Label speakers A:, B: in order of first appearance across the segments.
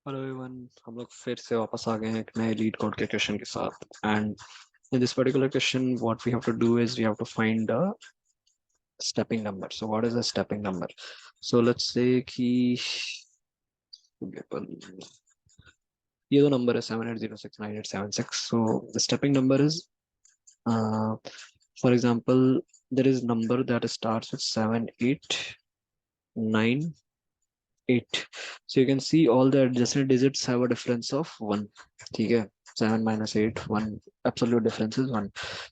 A: Hello everyone, हम लोग फिर से वापस आ गए हैं एक नए लीड कोड के क्वेश्चन के साथ। And in this particular question what we have to do is we have to find the stepping number. So what is the stepping number? So let's say कि ये दो नंबर है 78069876। So the stepping number is for example there is number that starts with 789 8. So you can see all the adjacent digits have a difference of 1. ठीक है, 7 minus 8 1, absolute difference is 1.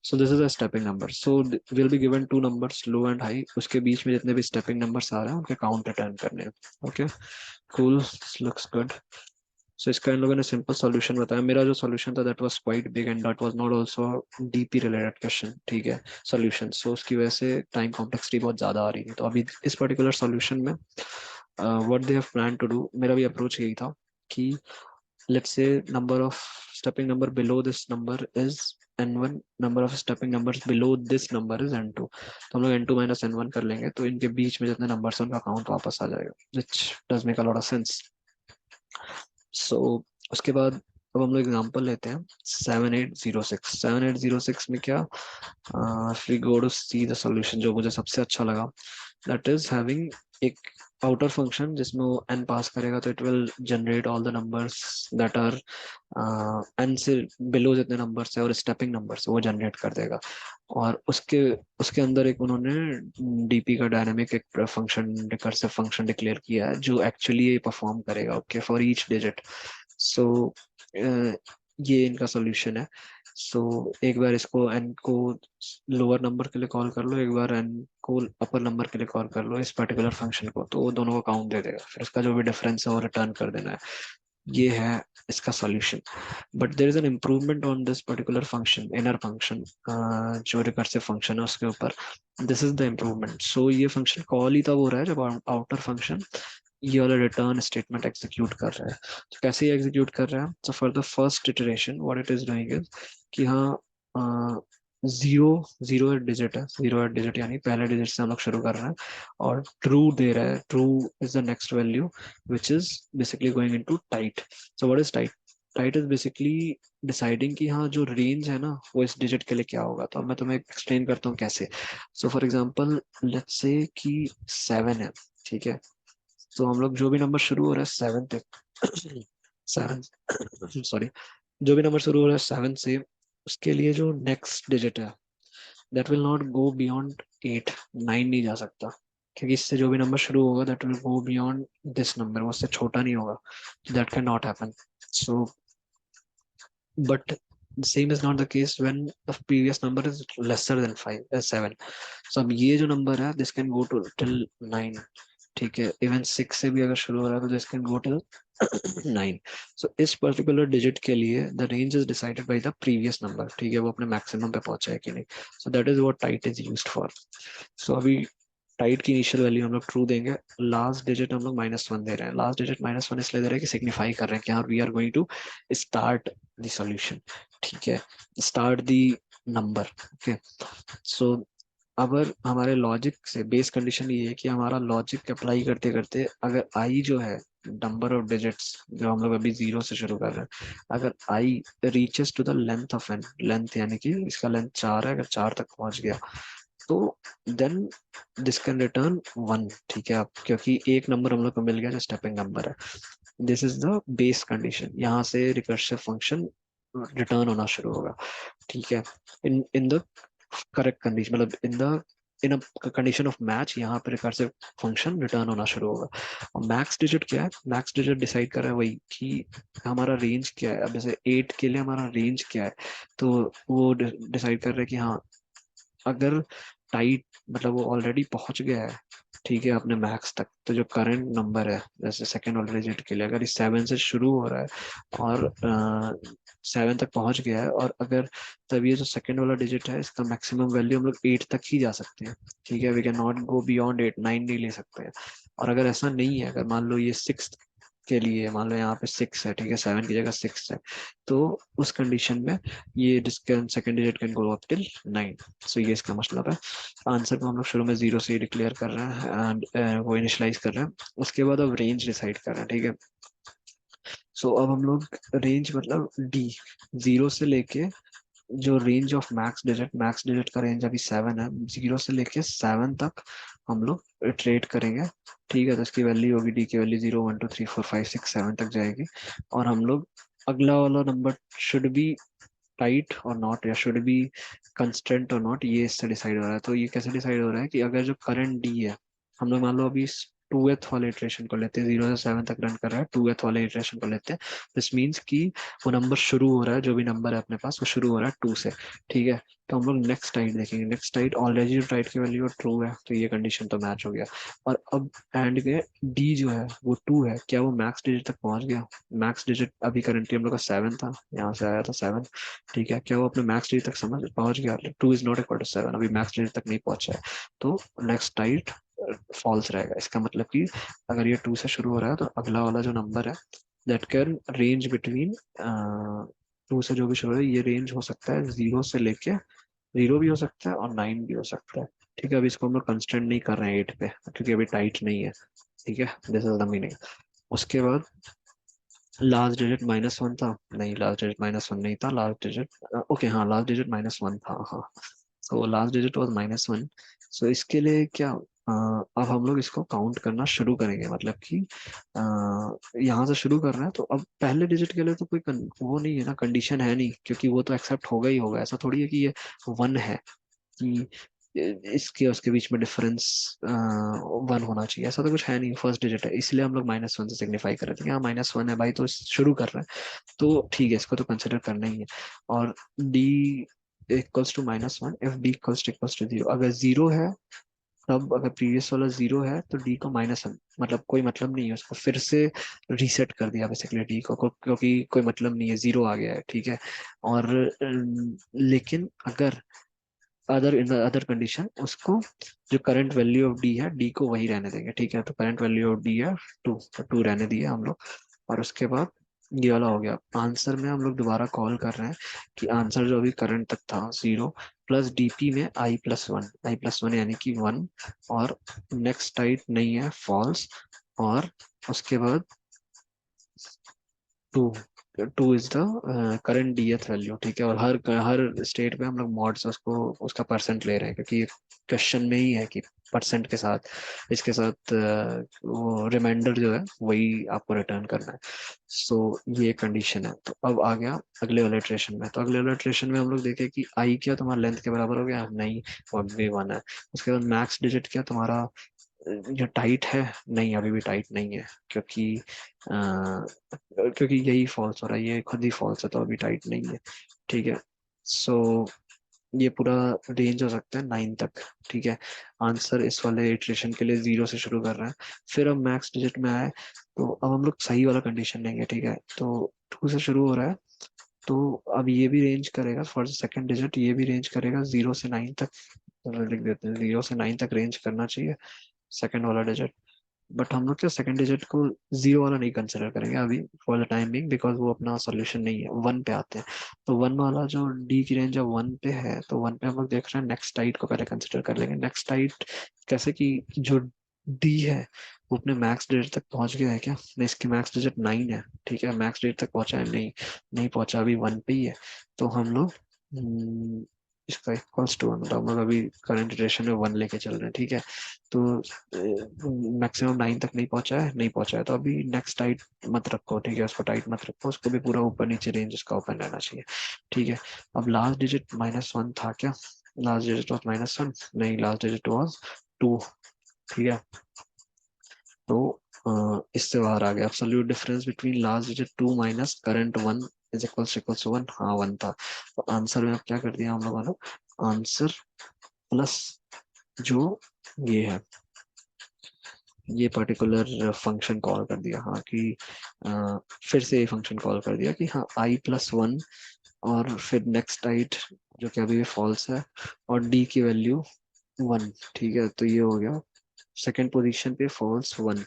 A: So this is a stepping number. So we'll be given two numbers low and high. उसके बीच में जितने भी stepping numbers आ रहे हैं उनके count return करने हैं. Okay, cool, this looks good. So इसका इन लोगों ने सिंपल सॉल्यूशन बताया. मेरा जो सॉल्यूशन था that was quite big and that was not also DP related question. ठीक है, सॉल्यूशन. सो उसकी वजह से टाइम कॉम्प्लेक्सिटी बहुत ज़्यादा आ रही है. तो अभी इस पर्टिकुलर सॉल्यूशन में what they have plan to do, मेरा भी अप्रोच यही था कि let's say number of stepping number below this number is n1, number of stepping numbers below this number is n2. तो हम लोग n2 minus n1 कर लेंगे तो इनके बीच में जितने नंबर्स हैं उनका काउंट वापस आ जाएगा, which does make a lot of sense. So उसके बाद अब हम लोग एग्जांपल लेते हैं 7806. 7806 में क्या, if we go to see the solution, जो मुझे सबसे अच्छा लगा that is having एक outer function जिसमें वो n पास करेगा तो it will generate all the numbers that are n से below जितने नंबर्स है और स्टेपिंग नंबर्स वो जनरेट कर देगा. और उसके उसके अंदर एक उन्होंने डीपी का डायनामिक एक फंक्शन, रिकर्सिव फंक्शन डिक्लेयर किया है जो एक्चुअली ये परफॉर्म करेगा. Okay, for each digit. So ये इनका सोल्यूशन है. सो एक बार इसको एन को लोअर नंबर के लिए कॉल कर लो, एक बार एन को अपर नंबर के लिए कॉल कर लो इस पर्टिकुलर फंक्शन को, तो वो दोनों को काउंट दे देगा. फिर इसका जो भी डिफरेंस है वो रिटर्न कर देना है. ये है इसका solution. But there is an improvement on this particular function, inner function, जो रिकर्सिव फंक्शन है उसके ऊपर. This is the improvement. So ये फंक्शन कॉल ही तब हो रहा है जब आउटर फंक्शन ये वाला रिटर्न स्टेटमेंट एग्जीक्यूट कर रहा है. तो कैसे ही एग्जीक्यूट कर रहा है? So for the first iteration what it is doing is कि हाँ, जीरो जीरो डिजिट है, जीरो डिजिट यानी पहले डिजिट से हम लोग शुरू कर रहे हैं और ट्रू दे रहा है. True is the next value which is basically going into tight. So what is tight? Tight is basically deciding कि हाँ जो रेंज है ना वो इस डिजिट के लिए क्या होगा. तो अब मैं तुम्हें एक्सप्लेन करता हूँ कैसे. So for example let's say कि 7 है. ठीक है, तो हम लोग जो भी नंबर शुरू हो रहा है 7 तक, 7, सॉरी, जो भी नंबर शुरू हो रहा है 7 से उसके लिए जो नेक्स्ट डिजिट है that will not go beyond 8. 9 नहीं जा सकता क्योंकि इससे जो भी नंबर शुरू होगा that will go beyond this number, वो उससे छोटा नहीं होगा. That can not happen. So but the same is not the case when the previous number is lesser than 5 7. So अब ये जो नंबर है this can go to till 9. ठीक है, इवन 6 से भी अगर शुरू हो रहा है तो दिस कैन गो टिल 9. सो इस पर्टिकुलर डिजिट के लिए the range is decided by the previous number. ठीक है, वो अपने मैक्सिमम पे पहुंचा है कि नहीं. So that is what tight is used for. So अभी टाइट की इनिशियल वैल्यू हम लोग ट्रू देंगे. लास्ट डिजिट हम लोग -1 दे रहे हैं. लास्ट डिजिट -1 इसलिए दे रहे हैं कि सिग्निफाई कर रहे हैं कि हाँ we are going to start the solution. ठीक है, start the number. Okay, so अगर हमारे लॉजिक से बेस कंडीशन ये है कि हमारा लॉजिक अप्लाई करते करते अगर आई जो है नंबर ऑफ डिजिट्स जो हम लोग अभी 0 से शुरू कर रहे हैं, अगर I reaches to the length of N, length यानी कि इसका लेंथ 4 है, अगर 4 तक पहुंच गया तो देन दिस कैन रिटर्न 1. ठीक है, अब क्योंकि एक नंबर हम लोग को मिल गया जो स्टेपिंग नंबर है. This is the base condition. यहाँ से रिकर्सिव फंक्शन रिटर्न होना शुरू होगा. ठीक है, इन इन द करेक्ट कंडीशन, मतलब इन अ कंडीशन ऑफ मैच यहाँ पे रिकर्सिव फंक्शन रिटर्न होना शुरू होगा. और मैक्स डिजिट क्या है? मैक्स डिजिट डिसाइड कर रहा है वही कि हमारा रेंज क्या है. अब जैसे 8 के लिए हमारा रेंज क्या है, तो वो डिसाइड कर रहा है कि हाँ अगर टाइट मतलब वो ऑलरेडी पहुंच गया है ठीक है अपने मैक्स तक, तो जो करंट नंबर है जैसे सेकेंड वाले डिजिट के लिए अगर इस 7 से शुरू हो रहा है और 7 तक पहुंच गया है, और अगर तब ये जो सेकेंड वाला डिजिट है इसका मैक्सिमम वैल्यू हम लोग 8 तक ही जा सकते हैं. ठीक है, we can not go beyond 8, 9 नहीं ले सकते हैं. और अगर ऐसा नहीं है, अगर मान लो ये 6 के लिए, मान लो यहाँ पे 6 है, ठीक है 7 की जगह 6 है, तो उस कंडीशन में ये second digit can go up till 9. सो ये इसका मतलब है. आंसर को हम लोग शुरू में 0 से ही डिक्लेयर कर रहे हैं एंड वो इनिशलाइज कर रहे हैं. उसके बाद अब रेंज डिसाइड कर रहे हैं. ठीक है, सो अब हम लोग रेंज मतलब डी, 0 से लेके जो रेंज ऑफ मैक्स डिजिट का रेंज अभी 7 है, 0 से लेके 7 तक हम लोग ट्रेड करेंगे। ठीक है, तो इसकी वैल्यू होगी, डी की वैल्यू 0 1 2 3 4 5 6 7 तक जाएगी। और हम लोग अगला वाला नंबर शुड बी टाइट और नॉट, या शुड बी कंस्टेंट और नॉट, ये इससे डिसाइड हो रहा है। तो ये कैसे डिसाइड हो रहा है कि अगर जो करंट डी है, हम लोग मान लो अभी 2th वाले इटरेशन को लेते हैं, 0 से 7 तक रन कर रहा है, 2th वाले इटरेशन को लेते हैं। दिस मीन्स कि वो नंबर शुरू हो रहा है, जो भी नंबर है अपने पास वो शुरू हो रहा है 2 से। ठीक है, तो हम लोग नेक्स्ट टाइट देखेंगे। नेक्स्ट टाइट ऑलरेडी जो टाइट की वैल्यू ट्रू है, तो ये कंडीशन तो मैच हो गया। और अब एंड के डी जो है वो 2 है, क्या वो मैक्स डिजिट तक पहुंच गया? मैक्स डिजिट अभी करंटली हम लोग का 7 था, यहाँ से आया था 7। ठीक है, क्या वो अपने मैक्स डिजिट तक समझ पहुंच गया? 2 इज नॉट इक्वल टू 7, अभी मैक्स डिजिट तक नहीं पहुंचा है, तो नेक्स्ट टाइट फॉल्स रहेगा। इसका मतलब कि अगर ये 2 से शुरू हो रहा है, तो अगला वाला जो नंबर है दैट कैन रेंज बिटवीन 2 से जो भी शुरू है, ये रेंज हो सकता है 0 से लेके 0 भी हो सकता है और 9 भी हो सकता है। ठीक है, अभी इसको हम लोग कंस्टेंट नहीं कर रहे हैं 8 पे, क्योंकि अभी टाइट नहीं है। ठीक है, दिस इज द मीनिंग। उसके बाद लास्ट डिजिट -1 था, नहीं लास्ट डिजिट -1 नहीं था, लास्ट डिजिट ओके हाँ, लास्ट डिजिट -1 था, हाँ। तो लास्ट डिजिट वाज -1। सो इसके लिए क्या, अब हम लोग इसको काउंट करना शुरू करेंगे, मतलब कि यहाँ से शुरू कर रहे हैं, तो अब पहले डिजिट के लिए तो कोई वो नहीं है ना, कंडीशन है नहीं, क्योंकि वो तो एक्सेप्ट होगा ही होगा। ऐसा थोड़ी है कि ये 1 है कि इसके उसके बीच में डिफरेंस 1 होना चाहिए, ऐसा तो कुछ है नहीं, फर्स्ट डिजिट है, इसलिए हम लोग -1 से सिग्निफाई कर रहे थे कि हाँ -1 है भाई, तो शुरू कर रहे हैं, तो ठीक है, इसको तो कंसिडर करना ही है। और D equals to -1 if D equals to 0, अगर 0 है तब, अगर प्रीवियस वाला 0 है तो डी को -1, मतलब कोई मतलब नहीं है, उसको फिर से रीसेट कर दिया बेसिकली डी को, क्योंकि कोई मतलब नहीं है, 0 आ गया है। ठीक है, और लेकिन अगर अदर इन अदर कंडीशन, उसको जो करंट वैल्यू ऑफ डी है, डी को वही रहने देंगे। ठीक है, तो करंट वैल्यू ऑफ डी है 2, तो 2 रहने दिए हम लोग। और उसके बाद ये वाला हो गया आंसर में, हम लोग दोबारा कॉल कर रहे हैं कि आंसर जो अभी करंट तक था 0, प्लस डीपी में i+1 यानी कि 1, और नेक्स्ट टाइप नहीं है, फॉल्स। और उसके बाद 2, 2 इज द करंट डीएथ वैल्यू। ठीक है, और हर स्टेट पे हम लोग मॉड से उसको उसका परसेंट ले रहे हैं, क्योंकि क्वेश्चन में ही है कि परसेंट के साथ, इसके साथ वो रिमाइंडर जो है वही आपको रिटर्न करना है। सो ये कंडीशन है। तो अब आ गया अगले वाले इटरेशन में, तो अगले वाले इटरेशन में हम लोग देखें कि आई क्या तुम्हारा लेंथ के बराबर हो गया? नहीं, वो भी 1 है। उसके बाद मैक्स डिजिट क्या तुम्हारा जो टाइट है? नहीं, अभी भी टाइट नहीं है, क्योंकि यही फॉल्स हो रहा है, ये खुद ही फॉल्स है, तो अभी टाइट नहीं है। ठीक है, सो ये पूरा रेंज हो सकता है 9 तक। ठीक है, आंसर इस वाले इटरेशन के लिए 0 से शुरू कर रहे हैं, फिर अब मैक्स डिजिट में आए, तो अब हम लोग सही वाला कंडीशन लेंगे। ठीक है, तो 2 से शुरू हो रहा है, तो अब ये भी रेंज करेगा फॉर सेकंड डिजिट, ये भी रेंज करेगा 0 से 9 तक। तो लिख देते हैं 0 से 9 तक रेंज करना चाहिए सेकंड वाला डिजिट। बट हम लोग क्या सेकंड डिजिट को 0 वाला नहीं कंसिडर करेंगे अभी for the time being, because वो अपना सोल्यूशन नहीं है, 1 पे आते हैं। तो 1 वाला जो डी की रेंज है 1 पे है, तो 1 पे हम लोग देख रहे हैं, नेक्स्ट टाइट को पहले कंसिडर कर लेंगे। नेक्स्ट टाइट कैसे कि जो डी है वो अपने मैक्स डिजिट तक पहुंच गया है क्या? नहीं, इसकी मैक्स डिजिट 9 है। ठीक है, मैक्स डिजिट तक पहुंचा है? नहीं, नहीं पहुंचा, अभी 1 पे ही है। तो हम लोग इसका इक्वल्स टू 1, मतलब हम लोग अभी करंट इटरेशन में 1 लेके चल रहे हैं। ठीक है, तो मैक्सिमम 9 तक नहीं पहुंचा है, नहीं पहुंचा है, तो अभी नेक्स्ट टाइट मत रखो। ठीक है, उसको टाइट मत रखो, उसको भी पूरा ऊपर नीचे रेंज उसका ओपन रहना चाहिए। ठीक है, अब लास्ट डिजिट -1 था क्या? Last digit was -1? नहीं, लास्ट डिजिट वॉज 2। ठीक है, तो इससे बाहर आ गया absolute difference between last digit 2 minus current 1 is equals to 1। हाँ, 1 था, तो आंसर में अब क्या कर दिया हम लोगों ने? आंसर प्लस जो ये है, ये पर्टिकुलर फंक्शन कॉल कर दिया, हाँ कि फिर से ये फंक्शन कॉल कर दिया कि हाँ i+1, और फिर नेक्स्ट टाइट जो कि अभी भी फॉल्स है, और डी की वैल्यू 1। ठीक है, तो ये हो गया सेकेंड पोजीशन पे फॉल्स 1।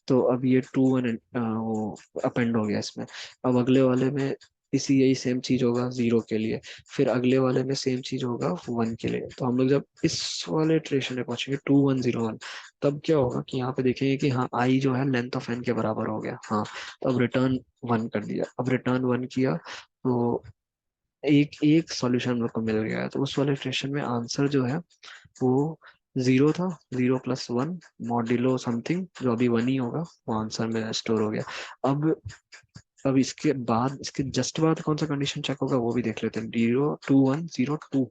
A: तो अब ये 2 1 वो अपेंड हो गया इसमें। अब अगले वाले में इसी यही सेम चीज होगा 0 के लिए, फिर अगले वाले में सेम चीज होगा 1 के लिए। तो हम लोग जब इस वाले इटरेशन में पहुंचेंगे 2101, तब क्या होगा कि यहाँ पे देखेंगे कि हाँ आई जो है लेंथ ऑफ एन के बराबर हो गया। हाँ, तो अब रिटर्न 1 कर दिया। अब रिटर्न 1 किया तो एक एक सॉल्यूशन हम लोग को मिल गया है। तो उस वाले इटरेशन में आंसर जो है वो 0 था, 0 + 1 मॉड्यूलो समथिंग, जो अभी 1 ही होगा, वो आंसर में स्टोर हो गया। अब इसके बाद, इसके जस्ट बाद कौन सा कंडीशन चेक होगा वो भी देख लेते हैं। 0 2 1 0 2,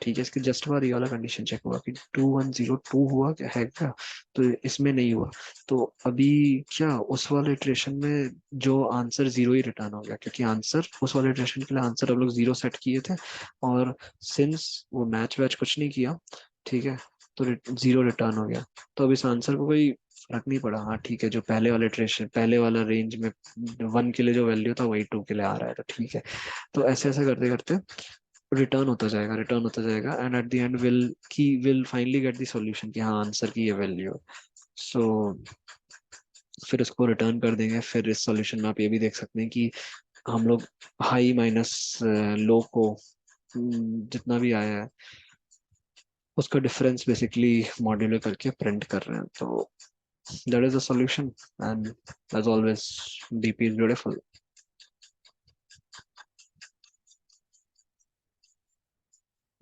A: ठीक है, इसके जस्ट बाद ये वाला कंडीशन चेक होगा कि 2102 हुआ क्या है क्या, तो इसमें नहीं हुआ। तो अभी क्या उस वाले इटरेशन में जो आंसर 0 ही रिटर्न हो गया, क्योंकि आंसर उस वाले इटरेशन के लिए आंसर हम लोग 0 सेट किए थे, और सिंस वो मैच वैच कुछ नहीं किया, ठीक है, तो 0 रिटर्न हो गया। तो अब इस आंसर को कोई फर्क नहीं पड़ा। हाँ ठीक है, जो पहले वाले इटरेशन, पहले वाला रेंज में 1 के लिए जो वैल्यू था वही 2 के लिए आ रहा है, तो ठीक है। तो ऐसे ऐसे करते करते रिटर्न होता जाएगा, रिटर्न होता जाएगा, and at the end will finally get the solution कि हाँ आंसर की ये वैल्यू है। सो फिर इसको रिटर्न कर देंगे। फिर इस सॉल्यूशन में आप ये भी देख सकते हैं कि हम लोग हाई माइनस लो को जितना भी आया है उसका डिफरेंस बेसिकली मॉड्यूलर करके प्रिंट कर रहे हैं। तो that is the solution, and as always DP is beautiful.